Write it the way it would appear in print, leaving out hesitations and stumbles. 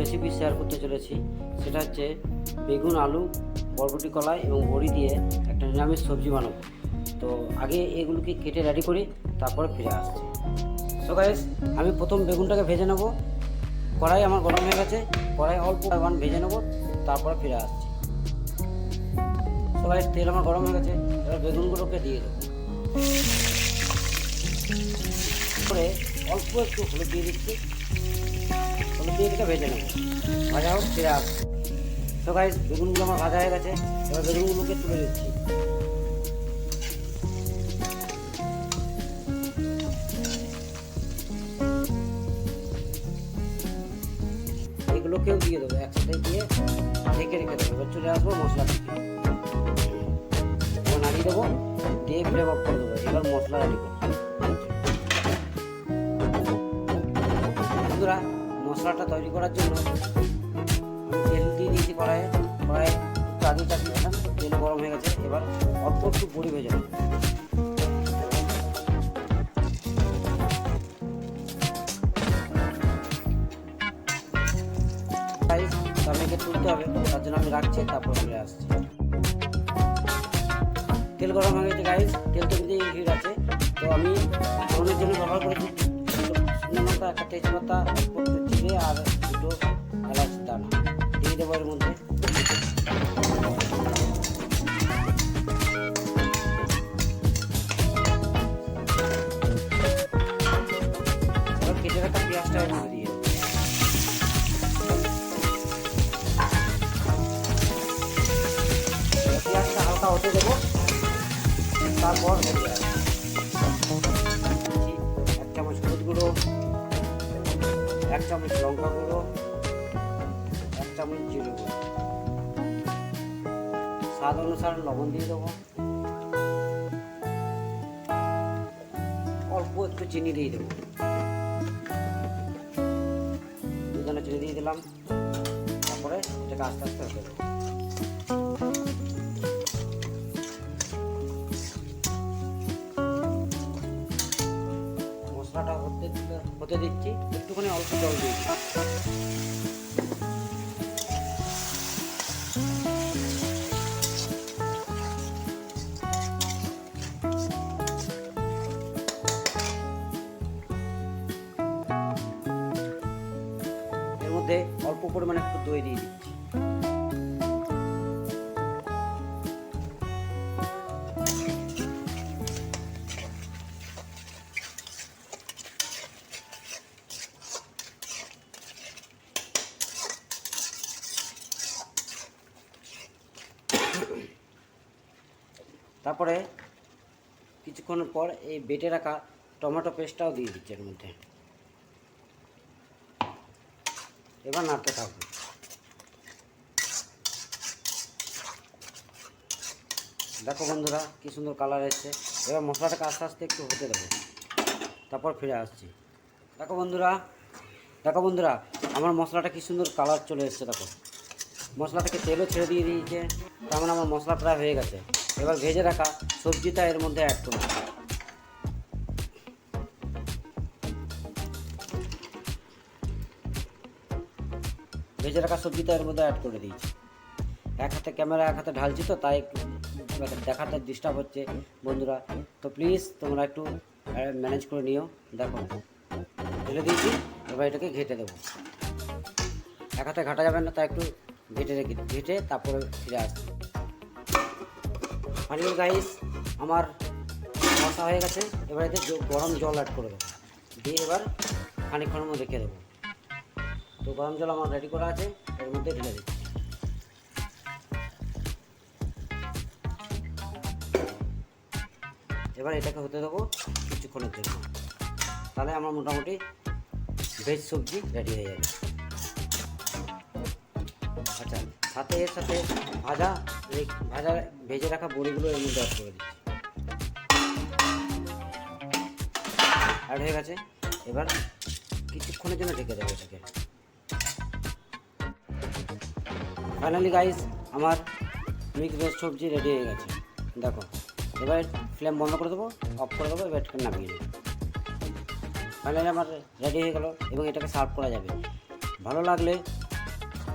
Recipe share করতে চলেছি, সেটা হচ্ছে বেগুন, আলু, বরবটি, কলাই এবং বড়ি দিয়ে একটা নিরামিষ সবজি বানাবো। তো আগে এগুলোকে কেটে রেডি করি, তারপরে ফিরে আসছি। সো গাইস, আমি প্রথম বেগুনটাকে ভেজে নেব। কড়াই আমার গরম হয়ে গেছে, কড়াই অল্প পরিমাণ ভেজে নেব, তারপরে ফিরে আসছি। সো গাইস, তেল আমার গরম হয়ে গেছে, এবার বেগুনগুলোকে দিয়ে দেবো। করে অল্প একটু হলুদ দিয়ে দিচ্ছি, হলুদ দিয়ে এটাকে ভেজে নেবো। ভাজা হোক, ফিরে আসছি। তো গাইস, বেগুনগুলো আমার ভাজা হয়ে গেছে, এবার বেগুনগুলোকে তুলে দিচ্ছি। এগুলোকেও দিয়ে দেবো, একসাথে দিয়ে ঢেকে রেখে দেবো। এবার চলে আসবো মশলা থেকে, এবার নাড়িয়ে দেবো, দিয়ে ফ্লেম অফ করে দেবো। এবার মশলা রেডি করবো। বন্ধুরা, মশলাটা তৈরি করার জন্য আমি তেল দিয়ে দিয়েছি কড়াইয়ে চাটনি দিলাম, তেল গরম হয়ে গেছে। এবার অল্প একটু বড়ি ভেজে নেব। তাদেরকে তুলতে হবে, তার জন্য আমি রাখছি, তারপর চলে আসছি। তেল গরম হয়ে গেছে গাইস, তেল তো কিন্তু হিট আছে। তো আমি ফোড়নের জন্য ব্যবহার করেছি শুকনো লঙ্কা, একটা তেজপাতা, একটু জিরে আর দুটো এলাচ দানা দিয়ে দেবো এর মধ্যে। এবার কেটে রাখা পেঁয়াজটা এর মধ্যে দিয়ে পেঁয়াজটা হালকা হতে দেবো, তারপর এক চামচ হলুদ গুঁড়ো, এক চামচ লঙ্কা গুঁড়ো, এক চামচ জিরে গুঁড়ো, স্বাদ অনুসারে লবণ দিয়ে দেবো, অল্প একটু চিনি দিয়ে দেবো। দুজনে চিনি দিয়ে দিলাম, তারপরে এটাকে আস্তে আস্তে হতে দেবো। মশলাটা হতে দিচ্ছি, একটুখানি অল্প জল দিয়ে দিচ্ছি। এর মধ্যে অল্প পরিমাণে একটু দই দিয়ে দিচ্ছি। তারপরে কিছুক্ষণ পর এই বেটে রাখা টমেটো পেস্টটাও দিয়ে দিচ্ছি এর মধ্যে। এবার নাড়তে থাকবো। দেখো বন্ধুরা, কি সুন্দর কালার এসছে। এবার মশলাটাকে আস্তে আস্তে একটু হতে দেবো, তারপর ফিরে আসছি। দেখো বন্ধুরা, আমার মশলাটা কি সুন্দর কালার চলে এসছে। দেখো, মশলা থেকে তেলও ছেড়ে দিয়ে দিয়েছে, তার মানে আমার মশলা প্রায় হয়ে গেছে। এবার ভেজে রাখা সবজিটা এর মধ্যে অ্যাড করব। ভেজে রাখা সবজিটা এর মধ্যে অ্যাড করে দিয়েছি। এক হাতে ক্যামেরা, এক হাতে ঢালছি, তো তাই দেখাতে ডিস্টার্ব হচ্ছে বন্ধুরা। তো প্লিজ তোমরা একটু ম্যানেজ করে নিও। দেখো, ঢেলে দিয়েছি, এবার এটাকে ঘেটে দেবো। এক হাতে ঘাটা যাবে না, তাই একটু ঘেটে তারপরে ফিরে আসছি। ফাইনালি গাইস, আমার মশলা হয়ে গেছে। এবার এতে গরম জল অ্যাড করে দেবো, দিয়ে এবার খানিকক্ষণের মধ্যে রেখে দেবো। তো গরম জল আমার রেডি করা আছে, এর মধ্যে ঢেলে দিচ্ছি। এবার এটাকে হতে দেবো কিছুক্ষণের জন্য, তাহলে আমার মোটামুটি ভেজ সবজি রেডি হয়ে যাবে। আচ্ছা, এর সাথে ভেজে রাখা বড়িগুলো এর মধ্যে অ্যাড করে দিচ্ছি। অ্যাড হয়ে গেছে, এবার কিছুক্ষণের জন্য ঢেকে দেবো এটাকে। ফাইনালি গাইস, আমার মিক্স ভেজ সবজি রেডি হয়ে গেছে। দেখো, এবার ফ্লেম বন্ধ করে দেবো, অফ করে দেবো, এবার এটাকে নামিয়ে নেবো। ফাইনালি আমার রেডি হয়ে গেল এবং এটাকে সার্ভ করা যাবে। ভালো লাগলে